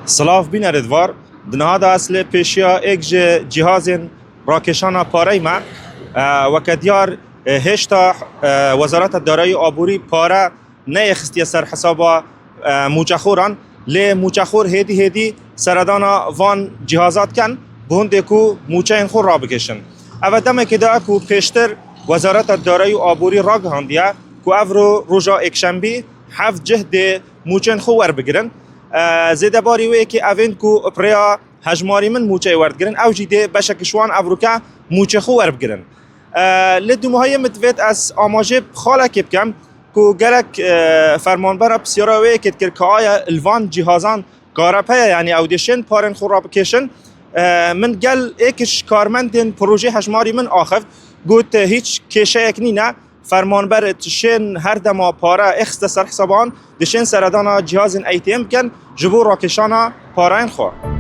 سلاف بین اردوار دنهادا اصل پیشیا یک جهاز راکشان پاره ما و کدیار هشتا وزارت دارایی آبوری پاره نه اخستی سر حساب موچخوران لی موچخور هدی سردانا وان جهازات کن بونده کو موچه این خور را بکشن او دمه که دا کو پیشتر وزارت دارایی آبوری را گهاندیه کو افرو روژا اکشنبی 7 جهد موچه خو ور بگیرن زیده باری وی که اوین کو پریا هجماری من موچه ورد گرن او جیده بشکشوان افروکا موچه خو ور بگیرن لدو مهای متوید از آماجه خاله که بکم کو گرک فرمانبر بسیارا وی که که آیا الوان جهازان گارپه یعنی اودیشن پارن خور را بکشن من گل ایکش کارمندین پروژه هجماری من آخفت گوت هیچ کشه یک نینه فرمانبر تشین هر دما پاره اخست سر حسابان دشین سردانا جهاز ایتیم کن جبور راکشانا پارین خور